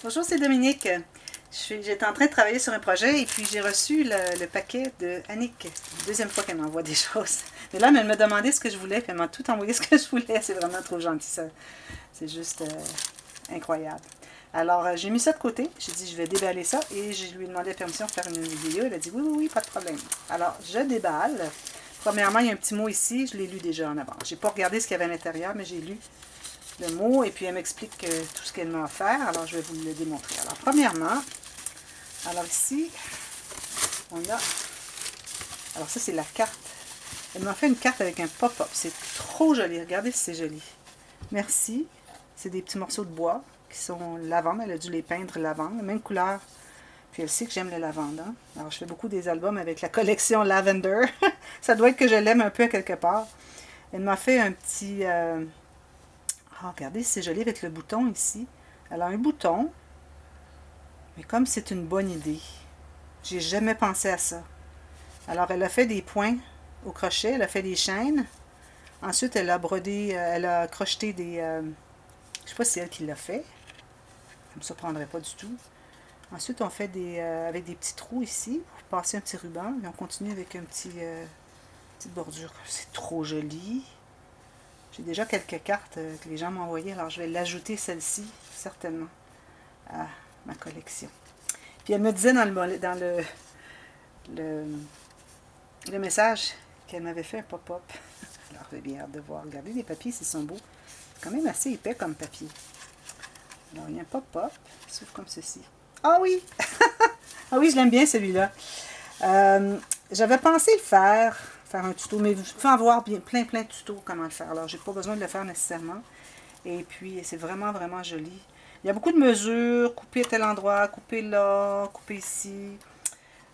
Bonjour, c'est Dominique. J'étais en train de travailler sur un projet et puis j'ai reçu le paquet de Annick. Deuxième fois qu'elle m'envoie des choses. Mais là, elle me demandait ce que je voulais, puis elle m'a tout envoyé ce que je voulais. C'est vraiment trop gentil, ça. C'est juste incroyable. Alors, j'ai mis ça de côté. J'ai dit, je vais déballer ça et je lui ai demandé la permission de faire une vidéo. Elle a dit, oui, oui, oui, pas de problème. Alors, je déballe. Premièrement, il y a un petit mot ici. Je l'ai lu déjà en avant. Je n'ai pas regardé ce qu'il y avait à l'intérieur, mais j'ai lu le mot et puis elle m'explique tout ce qu'elle m'a offert. Alors, je vais vous le démontrer. Alors, premièrement, alors ici, on a... Alors, ça, c'est la carte. Elle m'a fait une carte avec un pop-up. C'est trop joli. Regardez si c'est joli. Merci. C'est des petits morceaux de bois qui sont lavande. Elle a dû les peindre lavande, même couleur. Puis elle sait que j'aime le lavande. Hein? Alors, je fais beaucoup des albums avec la collection Lavender. Ça doit être que je l'aime un peu à quelque part. Elle m'a fait un petit... Ah, regardez, c'est joli avec le bouton ici. Elle a un bouton. Mais comme c'est une bonne idée, j'ai jamais pensé à ça. Alors, elle a fait des points au crochet. Elle a fait des chaînes. Ensuite, elle a brodé, elle a crocheté des... je sais pas si c'est elle qui l'a fait. Ça me surprendrait pas du tout. Ensuite, on fait des avec des petits trous ici pour passer un petit ruban. Et on continue avec un petit petite bordure. C'est trop joli. J'ai déjà quelques cartes que les gens m'ont envoyées. Alors, je vais l'ajouter celle-ci, certainement, à ma collection. Puis, elle me disait dans le message qu'elle m'avait fait un pop-up. Alors, j'ai bien hâte de voir. Regardez les papiers, ils sont beaux. C'est quand même assez épais comme papier. Alors, il y a un pop-up, il s'ouvre comme ceci. Ah oui! Ah oui, je l'aime bien celui-là. J'avais pensé le faire un tuto, mais vous pouvez en voir plein de tutos comment le faire. Alors, j'ai pas besoin de le faire nécessairement. Et puis, c'est vraiment, vraiment joli. Il y a beaucoup de mesures, couper à tel endroit, couper là, couper ici.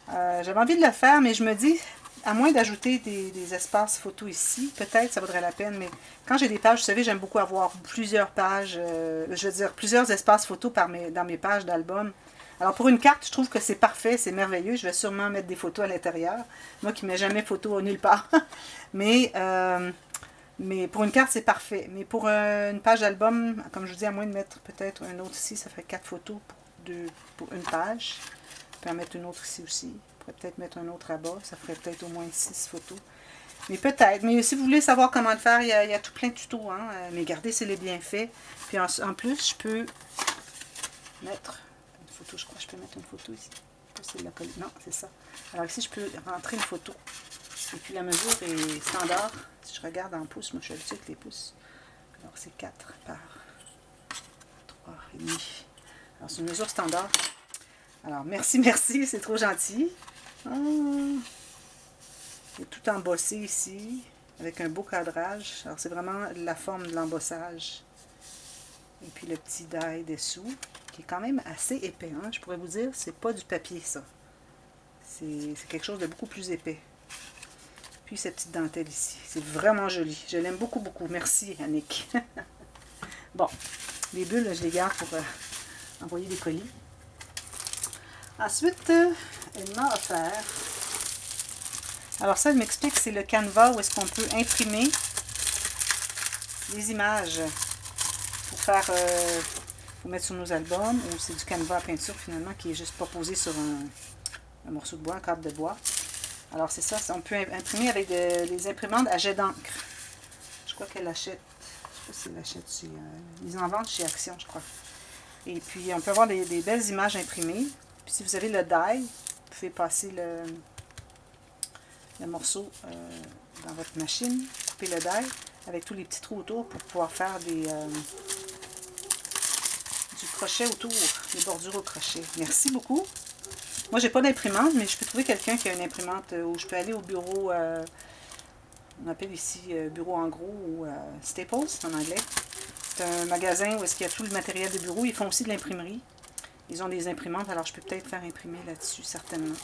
J'avais envie de le faire, mais je me dis, à moins d'ajouter des espaces photos ici, peut-être ça vaudrait la peine, mais quand j'ai des pages, vous savez, j'aime beaucoup avoir plusieurs pages, je veux dire, plusieurs espaces photos dans mes pages d'album. Alors pour une carte, je trouve que c'est parfait, c'est merveilleux. Je vais sûrement mettre des photos à l'intérieur. Moi qui ne mets jamais photos nulle part. mais pour une carte, c'est parfait. Mais pour une page d'album, comme je vous dis, à moins de mettre peut-être un autre ici, ça fait 4 photos pour une page. Je peux en mettre une autre ici aussi. Je pourrais peut-être mettre un autre à bas. Ça ferait peut-être au moins 6 photos. Mais peut-être. Mais si vous voulez savoir comment le faire, il y a tout plein de tutos. Hein? Mais regardez, c'est les bienfaits. Puis en plus, je peux mettre... photo, je crois que je peux mettre une photo ici. C'est la colle. Non, c'est ça. Alors ici, je peux rentrer une photo. Et puis la mesure est standard. Si je regarde en pouces, moi je suis habituée avec les pouces. Alors c'est 4 par 3,5. Alors c'est une mesure standard. Alors merci, c'est trop gentil. Ah, il est tout embossé ici, avec un beau cadrage. Alors c'est vraiment la forme de l'embossage. Et puis le petit die dessous, qui est quand même assez épais. Hein? Je pourrais vous dire, c'est pas du papier, ça. C'est quelque chose de beaucoup plus épais. Puis cette petite dentelle ici. C'est vraiment joli. Je l'aime beaucoup, beaucoup. Merci, Annick. Bon, les bulles, je les garde pour envoyer des colis. Ensuite, elle m'a offert... Alors ça, elle m'explique que c'est le Canva où est-ce qu'on peut imprimer les images pour faire... pour mettre sur nos albums, ou c'est du Canva à peinture finalement qui est juste pas posé sur un morceau de bois, un cadre de bois. Alors c'est ça, on peut imprimer avec des imprimantes à jet d'encre. Je crois qu'elle achète, je sais pas si elle achète chez, ils en vendent chez Action, je crois. Et puis on peut avoir des belles images imprimées. Puis si vous avez le die, vous pouvez passer le morceau dans votre machine, couper le die avec tous les petits trous autour pour pouvoir faire du crochet autour, les bordures au crochet. Merci beaucoup. Moi, j'ai pas d'imprimante, mais je peux trouver quelqu'un qui a une imprimante où je peux aller au bureau, on appelle ici bureau en gros ou Staples en anglais. C'est un magasin où est-ce qu'il y a tout le matériel de bureau. Ils font aussi de l'imprimerie. Ils ont des imprimantes, alors je peux peut-être faire imprimer là-dessus, certainement.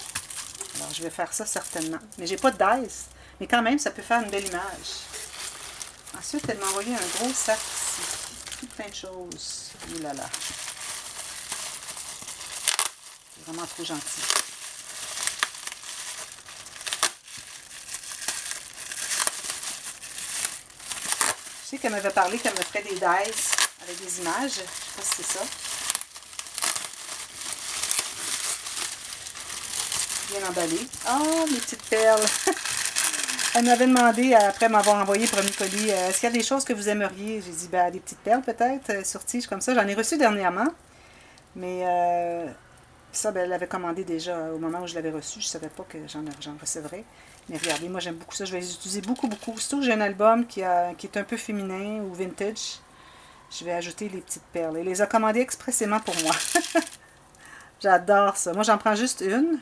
Alors, je vais faire ça certainement. Mais j'ai pas de dies, mais quand même, ça peut faire une belle image. Ensuite, elle m'a envoyé un gros sac ici. Tout plein de choses. Oh là là. C'est vraiment trop gentil. Je sais qu'elle m'avait parlé qu'elle me ferait des dies avec des images. Je ne sais pas si c'est ça. bien emballé. Oh, mes petites perles! Elle m'avait demandé, après m'avoir envoyé le premier colis, est-ce qu'il y a des choses que vous aimeriez? J'ai dit, ben, des petites perles peut-être, sur tige comme ça. J'en ai reçu dernièrement, mais ça, ben, elle l'avait commandé déjà au moment où je l'avais reçu. Je ne savais pas que j'en recevrais. Mais regardez, moi j'aime beaucoup ça. Je vais les utiliser beaucoup, beaucoup. Surtout que j'ai un album qui est un peu féminin ou vintage. Je vais ajouter les petites perles. Elle les a commandées expressément pour moi. J'adore ça. Moi, j'en prends juste une,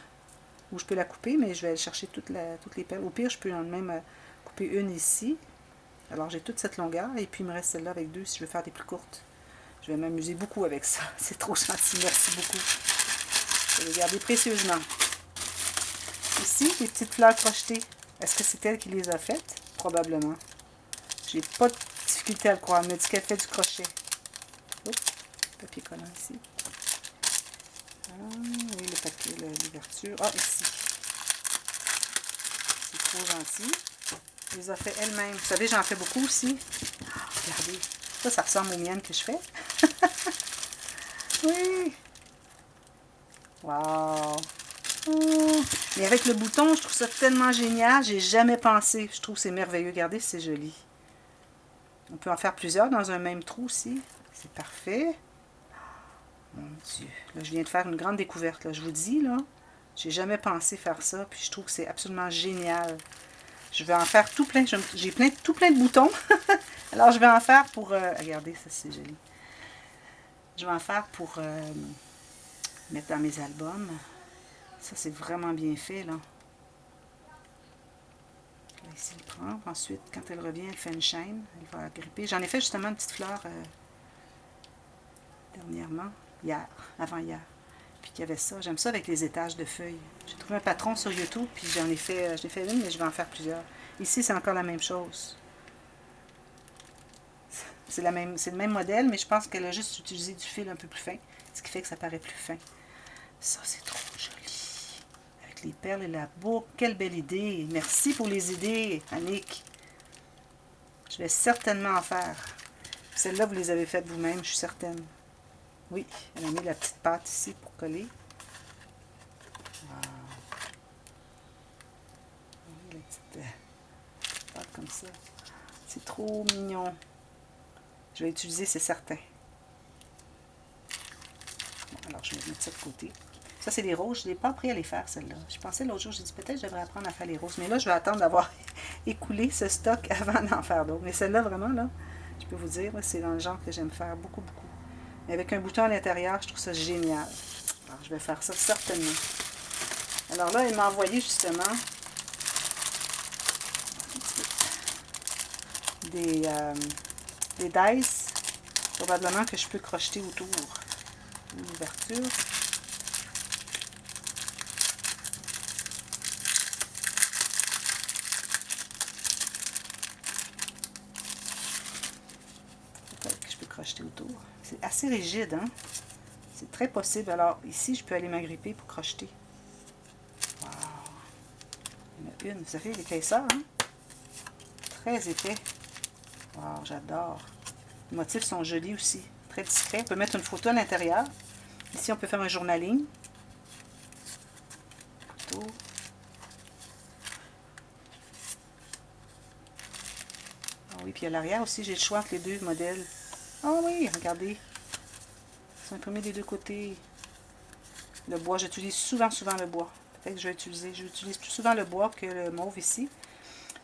où je peux la couper, mais je vais aller chercher toutes les perles. Au pire, je peux même couper une ici. Alors, j'ai toute cette longueur, et puis il me reste celle-là avec deux si je veux faire des plus courtes. Je vais m'amuser beaucoup avec ça. C'est trop gentil. Merci beaucoup. Je vais les garder précieusement. Ici, les petites fleurs crochetées. Est-ce que c'est elle qui les a faites? Probablement. J'ai pas de difficulté à le croire. Elle me dit qu'elle fait du crochet. Oups, papier collant ici. Ah, oui, le papier, l'ouverture. Ah, ici. C'est trop gentil. Elle les a fait elle-même. Vous savez, j'en fais beaucoup aussi. Ah, regardez. Ça ressemble aux miennes que je fais. Oui. Wow. Oh. Mais avec le bouton, je trouve ça tellement génial. J'ai jamais pensé. Je trouve que c'est merveilleux. Regardez, c'est joli. On peut en faire plusieurs dans un même trou aussi. C'est parfait. Mon Dieu. Là, je viens de faire une grande découverte. Là. Je vous dis, là, j'ai jamais pensé faire ça. Puis je trouve que c'est absolument génial. Je vais en faire tout plein. J'ai tout plein de boutons. Alors, je vais en faire pour... regardez, ça, c'est joli. Je vais en faire pour mettre dans mes albums. Ça, c'est vraiment bien fait, là. Je vais ici le prendre. Ensuite, quand elle revient, elle fait une chaîne. Elle va gripper. J'en ai fait justement une petite fleur dernièrement. Hier, avant-hier. Puis qu'il y avait ça. J'aime ça avec les étages de feuilles. J'ai trouvé un patron sur YouTube, puis j'en ai fait, une, mais je vais en faire plusieurs. Ici, c'est encore la même chose. C'est le même modèle, mais je pense qu'elle a juste utilisé du fil un peu plus fin, ce qui fait que ça paraît plus fin. Ça, c'est trop joli. Avec les perles et la boucle. Quelle belle idée. Merci pour les idées, Annick. Je vais certainement en faire. Celles-là, vous les avez faites vous-même, je suis certaine. Oui, elle a mis la petite pâte ici pour coller. Wow. La petite pâte comme ça. C'est trop mignon. Je vais utiliser, c'est certain. Bon, alors, je vais mettre ça de côté. Ça, c'est les roses. Je n'ai pas appris à les faire, celles-là. Je pensais l'autre jour, j'ai dit peut-être je devrais apprendre à faire les roses. Mais là, je vais attendre d'avoir écoulé ce stock avant d'en faire d'autres. Mais celle-là, vraiment, là, je peux vous dire, c'est dans le genre que j'aime faire beaucoup, beaucoup. Mais avec un bouton à l'intérieur, je trouve ça génial. Alors, je vais faire ça certainement. Alors là, elle m'a envoyé justement des dice, probablement que je peux crocheter autour de l'ouverture. Peut-être que je peux crocheter autour. C'est assez rigide, hein? C'est très possible. Alors, ici, je peux aller m'agripper pour crocheter. Wow! Il y en a une. Vous savez, l'épaisseur, hein? Très épais. Wow, j'adore. Les motifs sont jolis aussi. Très discrets. On peut mettre une photo à l'intérieur. Ici, on peut faire un journaling. Photo. Ah oui, puis à l'arrière aussi, j'ai le choix entre les deux modèles. Ah oui, regardez. C'est imprimé des deux côtés. Le bois, j'utilise souvent le bois. Peut-être que j'utilise plus souvent le bois que le mauve ici.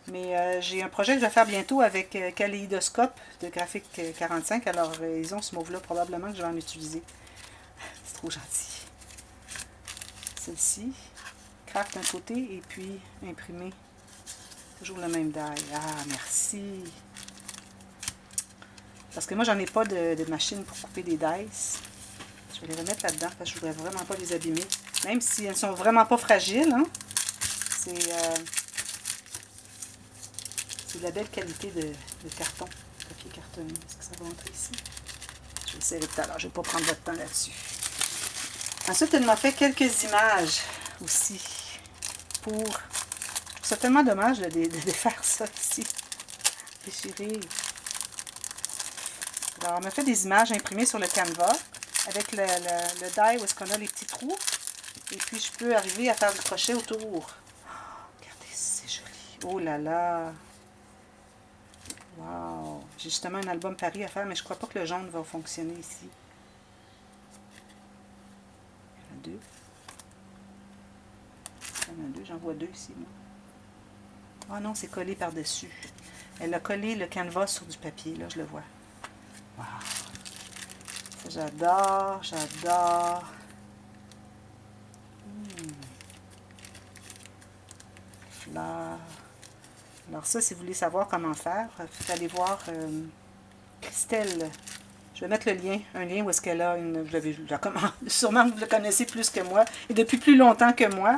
Mais j'ai un projet que je vais faire bientôt avec Kaléidoscope de Graphique 45. Alors, ils ont ce mauve-là, probablement que je vais en utiliser. C'est trop gentil. Celle-ci, craft d'un côté et puis imprimé. Toujours le même die. Ah, merci. Parce que moi, j'en ai pas de machine pour couper des dice. Je vais les remettre là-dedans parce que je voudrais vraiment pas les abîmer. Même si elles sont vraiment pas fragiles. Hein? C'est de la belle qualité de carton. Papier cartonné. Est-ce que ça va entrer ici? Je vais essayer tout à l'heure. Je ne vais pas prendre votre temps là-dessus. Ensuite, elle m'a fait quelques images aussi. C'est tellement dommage de défaire ça ici. Déchirer. Alors, on m'a fait des images imprimées sur le canevas avec le die où est-ce qu'on a les petits trous. Et puis, je peux arriver à faire du crochet autour. Oh, regardez, c'est joli. Oh là là. Wow. J'ai justement un album Paris à faire, mais je crois pas que le jaune va fonctionner ici. Il y en a deux. Il y en a deux, j'en vois deux ici, moi. Oh non, c'est collé par-dessus. Elle a collé le canevas sur du papier, là, je le vois. Wow. Ça, j'adore, j'adore. Fleurs. Alors ça, si vous voulez savoir comment faire, vous allez voir Christelle. Je vais mettre le lien, un lien où est-ce qu'elle a une... Vous l'avez vu, sûrement que vous la connaissez plus que moi, et depuis plus longtemps que moi.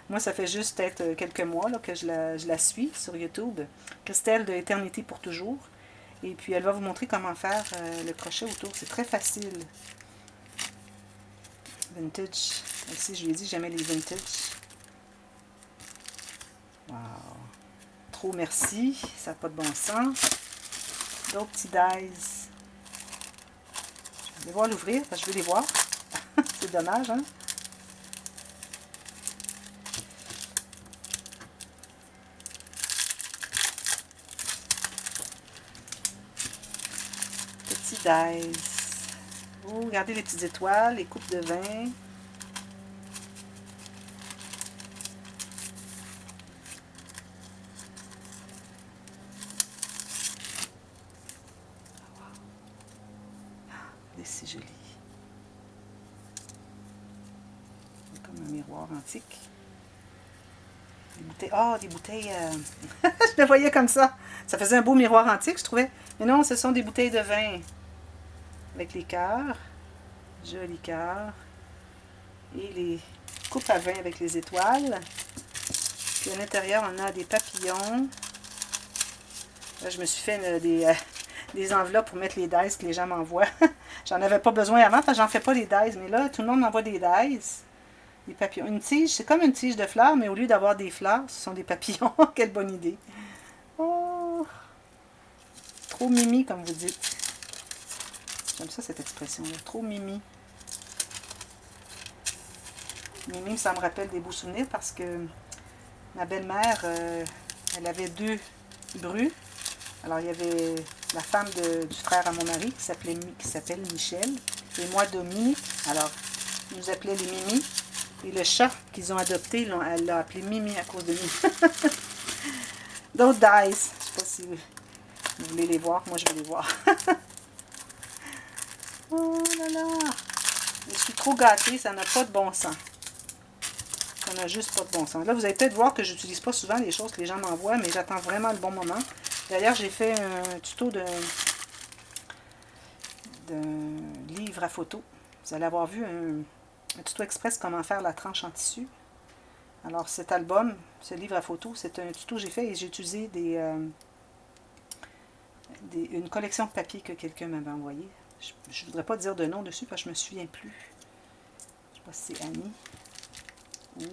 Moi, ça fait juste peut-être quelques mois là, que je la suis sur YouTube. Christelle de Éternité pour toujours. Et puis, elle va vous montrer comment faire le crochet autour. C'est très facile. Vintage. Ici, je lui ai dit que j'aimais les vintage. Wow. Trop merci. Ça n'a pas de bon sens. D'autres petits dies. Je vais devoir l'ouvrir parce que je veux les voir. C'est dommage, hein? Petits dies. Oh, regardez les petites étoiles, les coupes de vin. C'est joli. C'est comme un miroir antique. Des bouteilles. Ah, oh, des bouteilles. Je le voyais comme ça. Ça faisait un beau miroir antique, je trouvais. Mais non, ce sont des bouteilles de vin. Avec les cœurs. Jolis cœurs. Et les coupes à vin avec les étoiles. Puis à l'intérieur, on a des papillons. Là, je me suis fait des enveloppes pour mettre les dies que les gens m'envoient. J'en avais pas besoin avant parce que j'en fais pas des dies. Mais là, tout le monde m'envoie des dies. Des papillons. Une tige, c'est comme une tige de fleurs, mais au lieu d'avoir des fleurs, ce sont des papillons. Quelle bonne idée. Oh! Trop mimi, comme vous dites. J'aime ça, cette expression-là. Trop mimi. Mimi, ça me rappelle des beaux souvenirs parce que ma belle-mère, elle avait deux brus. Alors, il y avait la femme du frère à mon mari qui s'appelle Michel. Et moi, Dominique. Alors, ils nous appelaient les Mimi. Et le chat qu'ils ont adopté, elle l'a appelé Mimi à cause de Mimi. D'autres dies. Je ne sais pas si vous voulez les voir. Moi, je vais les voir. Oh là là. Je suis trop gâtée. Ça n'a pas de bon sens. Ça n'a juste pas de bon sens. Là, vous allez peut-être voir que je n'utilise pas souvent les choses que les gens m'envoient, mais j'attends vraiment le bon moment. D'ailleurs, j'ai fait un tuto de livre à photo. Vous allez avoir vu un tuto express comment faire la tranche en tissu. Alors, cet album, ce livre à photo, c'est un tuto que j'ai fait et j'ai utilisé une collection de papier que quelqu'un m'avait envoyé. Je ne voudrais pas dire de nom dessus parce que je ne me souviens plus. Je ne sais pas si c'est Annie ou...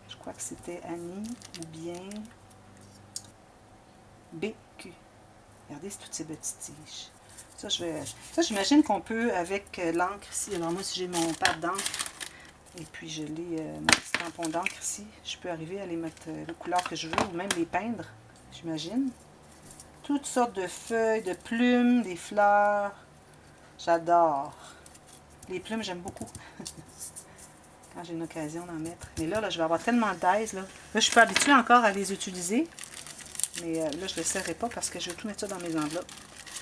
Je crois que c'était Annie ou bien BQ. Regardez, c'est toutes ces petites tiges. Ça, j'imagine qu'on peut, avec l'encre ici, alors moi, si j'ai mon pad d'encre, et puis je l'ai, mon petit tampon d'encre ici, je peux arriver à les mettre les couleurs que je veux, ou même les peindre, j'imagine. Toutes sortes de feuilles, de plumes, des fleurs. J'adore. Les plumes, j'aime beaucoup. Quand j'ai une occasion d'en mettre. Mais là, je vais avoir tellement de dies. Là, je suis pas habituée encore à les utiliser. Mais là, je ne le serrai pas parce que je vais tout mettre ça dans mes enveloppes.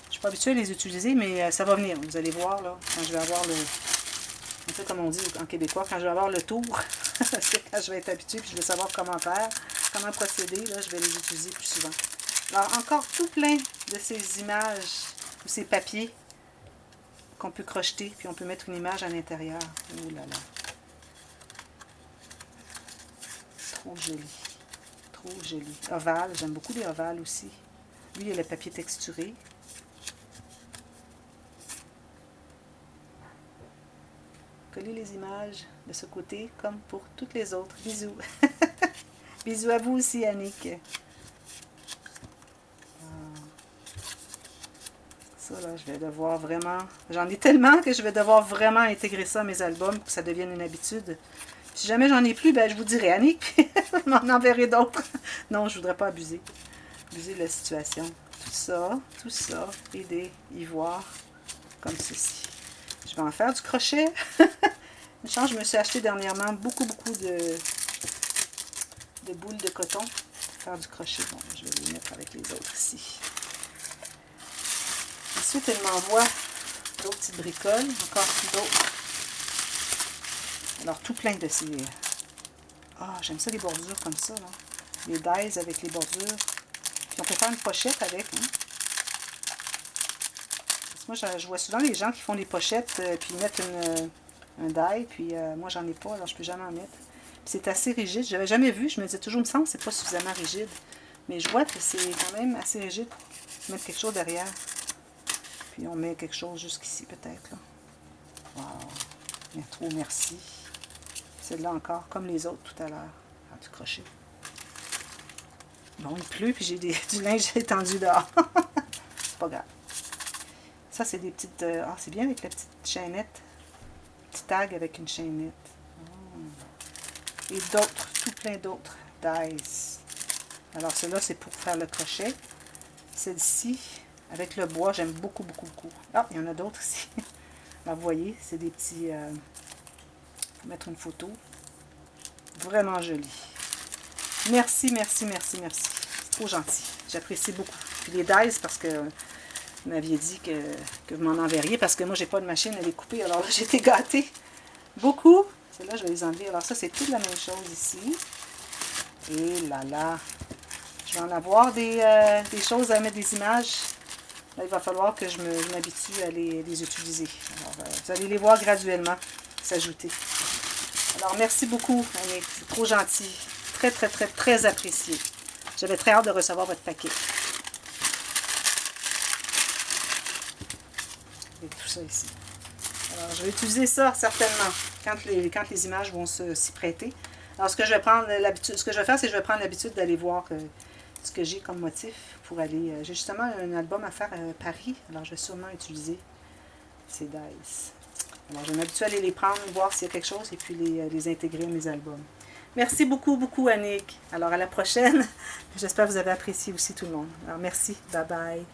Je suis pas habituée à les utiliser, mais ça va venir. Vous allez voir, là, quand je vais avoir le... Un peu comme on dit en québécois, quand je vais avoir le tour. C'est quand je vais être habituée et je vais savoir comment faire, comment procéder. Là, je vais les utiliser plus souvent. Alors, encore tout plein de ces images ou ces papiers qu'on peut crocheter, puis on peut mettre une image à l'intérieur. Oh là là. Trop joli. Trop joli. Ovale, j'aime beaucoup les ovales aussi. Lui, il y a le papier texturé. Coller les images de ce côté comme pour toutes les autres. Bisous. Bisous à vous aussi, Annick. Ça, là, je vais devoir vraiment... J'en ai tellement que je vais devoir vraiment intégrer ça à mes albums pour que ça devienne une habitude. Si jamais j'en ai plus, ben, je vous dirai, Annick, puis je m'en enverrai d'autres. Non, je voudrais pas abuser de la situation. Tout ça, et des ivoires comme ceci. Je vais en faire du crochet. Une chance, je me suis acheté dernièrement beaucoup de boules de coton pour faire du crochet. Bon, je vais les mettre avec les autres ici. Ensuite, elle m'envoie d'autres petites bricoles, encore d'autres. Alors, tout plein de ces... Ah, j'aime ça les bordures comme ça, là. Les dies avec les bordures. Puis on peut faire une pochette avec, hein. Parce que moi, je vois souvent les gens qui font des pochettes, puis ils mettent un die, puis moi, j'en ai pas, alors je peux jamais en mettre. Puis c'est assez rigide. Je n'avais jamais vu, je me disais toujours, il me semble que c'est pas suffisamment rigide. Mais je vois que c'est quand même assez rigide. Mettre quelque chose derrière. Puis on met quelque chose jusqu'ici, peut-être, là. Wow! Bien trop, merci. Celle-là encore, comme les autres tout à l'heure. Ah, du crochet. Bon, il pleut, puis j'ai du linge étendu dehors. C'est pas grave. Ça, c'est des petites... ah, c'est bien avec la petite chaînette. Petit tag avec une chaînette. Oh. Et d'autres, tout plein d'autres dies. Alors, celle-là, c'est pour faire le crochet. Celle-ci, avec le bois, j'aime beaucoup. Ah, il y en a d'autres ici. Là, vous voyez, c'est des petits... faut mettre une photo. Vraiment joli. Merci. C'est trop gentil. J'apprécie beaucoup. Puis les dies, parce que vous m'aviez dit que vous m'en enverriez, parce que moi, j'ai pas de machine à les couper. Alors là, j'ai été gâtée. Beaucoup. Celles-là, je vais les enlever. Alors ça, c'est toute la même chose ici. Et là. Je vais en avoir des choses à mettre des images. Là, il va falloir que je m'habitue à les utiliser. Alors, vous allez les voir graduellement s'ajouter. Alors, merci beaucoup, Annick. C'est trop gentil. Très apprécié. J'avais très hâte de recevoir votre paquet. Et tout ça ici. Alors, je vais utiliser ça certainement quand les images vont s'y prêter. Alors, ce que je vais faire, c'est que je vais prendre l'habitude d'aller voir ce que j'ai comme motif pour aller... j'ai justement un album à faire à Paris. Alors, je vais sûrement utiliser ces dies. Alors, je vais m'habituer à aller les prendre, voir s'il y a quelque chose et puis les intégrer à mes albums. Merci beaucoup, Annick. Alors, à la prochaine. J'espère que vous avez apprécié aussi tout le monde. Alors, merci. Bye bye.